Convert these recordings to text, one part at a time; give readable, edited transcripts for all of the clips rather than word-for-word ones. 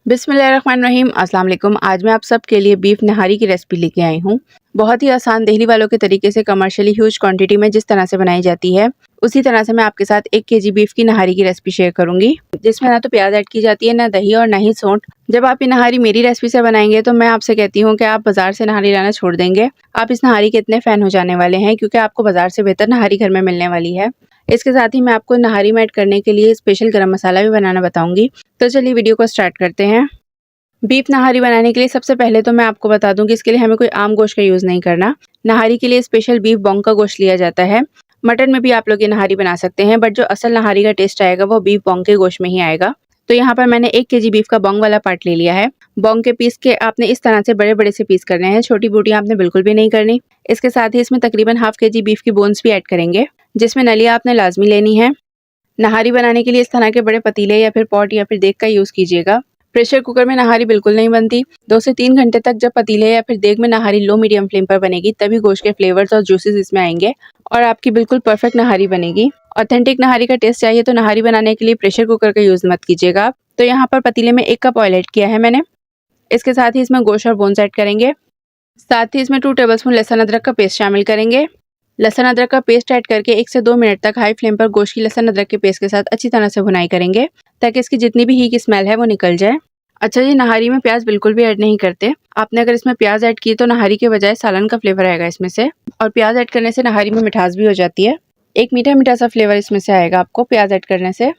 बिस्मिल्लाहिर्रहमानिर्रहीम अस्सलाम वालेकुम। आज मैं आप सबके लिए बीफ नहारी की रेसिपी लेके आई हूँ। बहुत ही आसान दिल्ली वालों के तरीके से कमर्शियली ह्यूज क्वांटिटी में जिस तरह से बनाई जाती है, उसी तरह से मैं आपके साथ 1 केजी बीफ की नहारी की रेसिपी शेयर करूंगी, जिसमें ना तो प्याज ऐड की जाती है, ना दही और ना ही सौंठ। जब आप ये नहारी मेरी रेसिपी से बनाएंगे तो मैं आपसे कहती हूँ कि आप बाजार से नहारी लाना छोड़ देंगे। आप इस नहारी के इतने फैन हो जाने वाले हैं क्योंकि आपको बाजार से बेहतर नहारी घर में मिलने वाली है। इसके साथ ही मैं आपको नहारी में ऐड करने के लिए स्पेशल गरम मसाला भी बनाना बताऊंगी। तो चलिए वीडियो को स्टार्ट करते हैं। बीफ नहारी बनाने के लिए सबसे पहले तो मैं आपको बता दूं कि इसके लिए हमें कोई आम गोश्त का यूज़ नहीं करना। नहारी के लिए स्पेशल बीफ बोंग का गोश्त लिया जाता है। मटन में भी आप लोग ये नहारी बना सकते हैं, बट जो असल नहारी का टेस्ट आएगा वो बीफ बोंग के गोश्त में ही आएगा। तो यहाँ पर मैंने 1 केजी बीफ का बोंग वाला पार्ट ले लिया है। बोंग के पीस के आपने इस तरह से बड़े बड़े से पीस करने हैं, छोटी बोटियां आपने बिल्कुल भी नहीं करनी। इसके साथ ही इसमें तकरीबन हाफ केजी बीफ की बोन्स भी ऐड करेंगे, जिसमें नलियाँ आपने लाजमी लेनी है। नहारी बनाने के लिए इस तरह के बड़े पतीले या फिर पॉट या फिर देग का यूज़ कीजिएगा। प्रेशर कुकर में नहारी बिल्कुल नहीं बनती। 2 से 3 घंटे तक जब पतीले या फिर देग में नहारी लो मीडियम फ्लेम पर बनेगी, तभी गोश्त के फ्लेवर्स और जूसेस इसमें आएंगे और आपकी बिल्कुल परफेक्ट नहारी बनेगी। ऑथेंटिक नहारी का टेस्ट चाहिए तो नहारी बनाने के लिए प्रेशर कुकर का यूज़ मत कीजिएगा आप। तो यहाँ पर पतीले में 1 कप ऑयल ऐड किया है मैंने। इसके साथ ही इसमें गोश्त और बोन्स ऐड करेंगे। साथ ही इसमें 2 टेबलस्पून लहसुन अदरक का पेस्ट शामिल करेंगे। लहसुन अदरक का पेस्ट ऐड करके 1 से 2 मिनट तक हाई फ्लेम पर गोश्त की लहसुन अदरक के पेस्ट के साथ अच्छी तरह से भुनाई करेंगे, ताकि इसकी जितनी भी ही की स्मेल है वो निकल जाए। अच्छा जी, नहारी में प्याज बिल्कुल भी ऐड नहीं करते। आपने अगर इसमें प्याज ऐड की तो नहारी के बजाय सालन का फ्लेवर आएगा इसमें से, और प्याज ऐड करने से नहारी में मिठास भी हो जाती है। एक मीठा मीठा सा फ्लेवर इसमें से आएगा आपको प्याज ऐड करने से।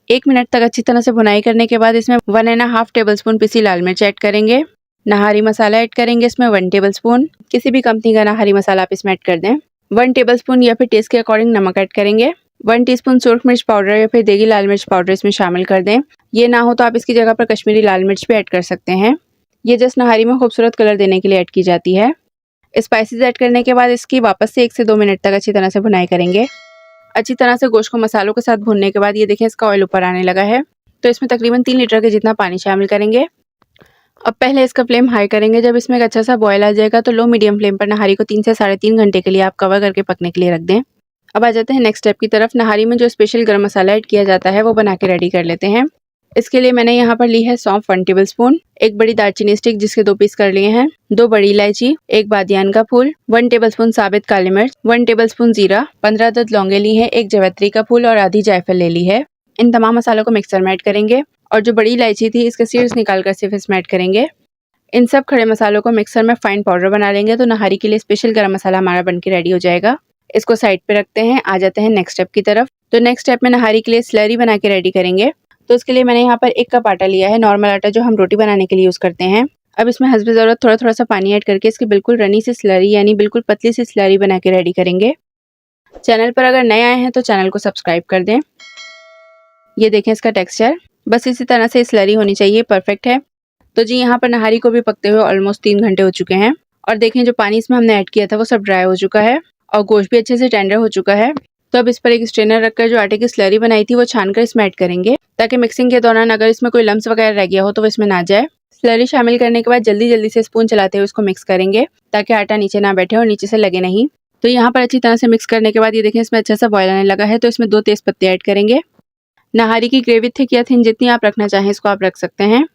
1 मिनट तक अच्छी तरह से भुनाई करने के बाद इसमें 1.5 टेबलस्पून पिसी लाल मिर्च ऐड करेंगे। नहारी मसाला ऐड करेंगे इसमें 1 टेबलस्पून। किसी भी कंपनी का नहारी मसाला आप इसमें ऐड कर दें। 1 टेबलस्पून या फिर टेस्ट के अकॉर्डिंग नमक ऐड करेंगे। 1 टीस्पून सुरख मिर्च पाउडर या फिर देगी लाल मिर्च पाउडर इसमें शामिल कर दें। ये ना हो तो आप इसकी जगह पर कश्मीरी लाल मिर्च भी ऐड कर सकते हैं। ये जस्ट नहारी में खूबसूरत कलर देने के लिए ऐड की जाती है। स्पाइसेस ऐड करने के बाद इसकी वापस से 1 से 2 मिनट तक अच्छी तरह से भुनाई करेंगे। अच्छी तरह से गोश्त को मसालों के साथ भुनने के बाद ये देखें इसका ऑयल ऊपर आने लगा है, तो इसमें तकरीबन 3 लीटर के जितना पानी शामिल करेंगे। अब पहले इसका फ्लेम हाई करेंगे। जब इसमें एक अच्छा सा बॉयल आ जाएगा तो लो मीडियम फ्लेम पर नहारी को 3 से 3.5 घंटे के लिए आप कवर करके पकने के लिए रख दें। अब आ जाते हैं नेक्स्ट स्टेप की तरफ। नहारी में जो स्पेशल गरम मसाला ऐड किया जाता है वो बना के रेडी कर लेते हैं। इसके लिए मैंने यहाँ पर ली है सौंफ 1 टेबलस्पून, 1 बड़ी दालचीनी स्टिक जिसके 2 पीस कर लिए हैं, 2 बड़ी इलायची, 1 बादियान का फूल, 1 टेबलस्पून साबित काली मिर्च, 1 टेबलस्पून जीरा, 15 अदद लौंगे ली है, 1 जवैत्री का फूल और आधी जायफल ले ली है। इन तमाम मसालों को मिक्सर में ऐड करेंगे और जो बड़ी इलायची थी इसके सीड्स निकाल कर सिर्फ इसमें ऐड करेंगे। इन सब खड़े मसालों को मिक्सर में फाइन पाउडर बना लेंगे तो नहारी के लिए स्पेशल गरम मसाला हमारा बनके रेडी हो जाएगा। इसको साइड पे रखते हैं। आ जाते हैं नेक्स्ट स्टेप की तरफ। तो नेक्स्ट स्टेप में नहारी के लिए स्लरी बना के रेडी करेंगे। तो इसके लिए मैंने यहाँ पर 1 कप आटा लिया है, नॉर्मल आटा जो हम रोटी बनाने के लिए यूज़ करते हैं। अब इसमें हस्बे ज़रूरत थोड़ा थोड़ा सा पानी ऐड करके इसकी बिल्कुल रनी सी स्लरी यानी बिल्कुल पतली सी स्लरी बना के रेडी करेंगे। चैनल पर अगर नए आए हैं तो चैनल को सब्सक्राइब कर दें। ये देखें इसका टेक्स्चर, बस इसी तरह से स्लरी होनी चाहिए, परफेक्ट है। तो जी यहाँ पर नहारी को भी पकते हुए ऑलमोस्ट 3 घंटे हो चुके हैं और देखें जो पानी इसमें हमने ऐड किया था वो सब ड्राई हो चुका है और गोश्त भी अच्छे से टेंडर हो चुका है। तो अब इस पर एक स्ट्रेनर रखकर जो आटे की स्लरी बनाई थी वो छानकर इसमें ऐड करेंगे, ताकि मिक्सिंग के दौरान अगर इसमें कोई लम्स वगैरह रह गया हो तो वो इसमें ना जाए। स्लरी शामिल करने के बाद जल्दी जल्दी से स्पून चलाते हुए इसको मिक्स करेंगे, ताकि आटा नीचे ना बैठे और नीचे से लगे नहीं। तो यहाँ पर अच्छी तरह से मिक्स करने के बाद ये देखें इसमें अच्छा सा बॉयल आने लगा है, तो इसमें 2 तेज पत्ते ऐड करेंगे। नहारी की ग्रेवी थिक या थिन जितनी आप रखना चाहें इसको आप रख सकते हैं।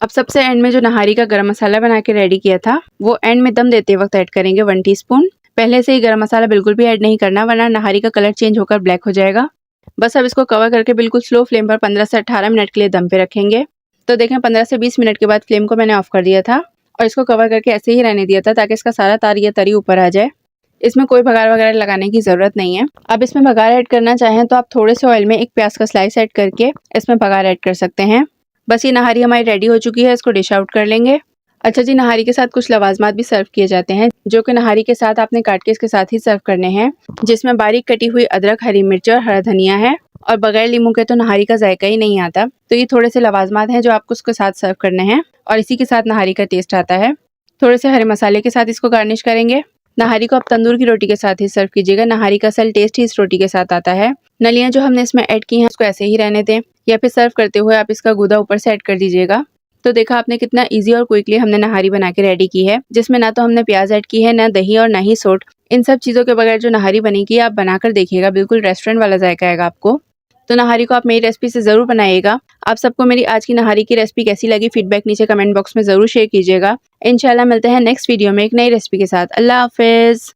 अब सबसे एंड में जो नहारी का गरम मसाला बना के रेडी किया था वो एंड में दम देते वक्त ऐड करेंगे 1 टीस्पून। पहले से ही गरम मसाला बिल्कुल भी ऐड नहीं करना, वरना नहारी का कलर चेंज होकर ब्लैक हो जाएगा। बस अब इसको कवर करके बिल्कुल स्लो फ्लेम पर 15 से 18 मिनट के लिए दम पे रखेंगे। तो देखें 15 से 20 मिनट के बाद फ्लेम को मैंने ऑफ कर दिया था और इसको कवर करके ऐसे ही रहने दिया था, ताकि इसका सारा तार या तरी ऊपर आ जाए। इसमें कोई बघार वगैरह लगाने की ज़रूरत नहीं है। अब इसमें बघार ऐड करना चाहें तो आप थोड़े से ऑयल में 1 प्याज का स्लाइस ऐड करके इसमें बघार ऐड कर सकते हैं। बस ये नहारी हमारी रेडी हो चुकी है, इसको डिश आउट कर लेंगे। अच्छा जी, नहारी के साथ कुछ लवाजमात भी सर्व किए जाते हैं, जो कि नहारी के साथ आपने काट के इसके साथ ही सर्व करने हैं, जिसमें बारीक कटी हुई अदरक, हरी मिर्च और हरा धनिया है। और बगैर लीमू के तो नहारी का जायका ही नहीं आता। तो ये थोड़े से लवाजमात हैं जो आपको उसके साथ सर्व करने हैं और इसी के साथ नहारी का टेस्ट आता है। थोड़े से हरे मसाले के साथ इसको गार्निश करेंगे। नहारी को आप तंदूर की रोटी के साथ ही सर्व कीजिएगा। नहारी का असल टेस्ट ही इस रोटी के साथ आता है। नलियाँ जो हमने इसमें ऐड की हैं उसको ऐसे ही रहने दें, या फिर सर्व करते हुए आप इसका गूदा ऊपर से ऐड कर दीजिएगा। तो देखा आपने कितना इजी और क्विकली हमने नहारी बना के रेडी की है, जिसमें ना तो हमने प्याज ऐड की है, ना दही और ना ही सौंठ। इन सब चीज़ों के बगैर जो नहारी बनेगी आप बनाकर देखिएगा, बिल्कुल रेस्टोरेंट वाला जायका आएगा आपको। तो नहारी को आप मेरी रेसिपी से ज़रूर बनाइएगा। आप सबको मेरी आज की नहारी की रेसिपी कैसी लगी फीडबैक नीचे कमेंट बॉक्स में ज़रूर शेयर कीजिएगा। इंशाल्लाह मिलते हैं नेक्स्ट वीडियो में एक नई रेसिपी के साथ। अल्लाह हाफ़िज़।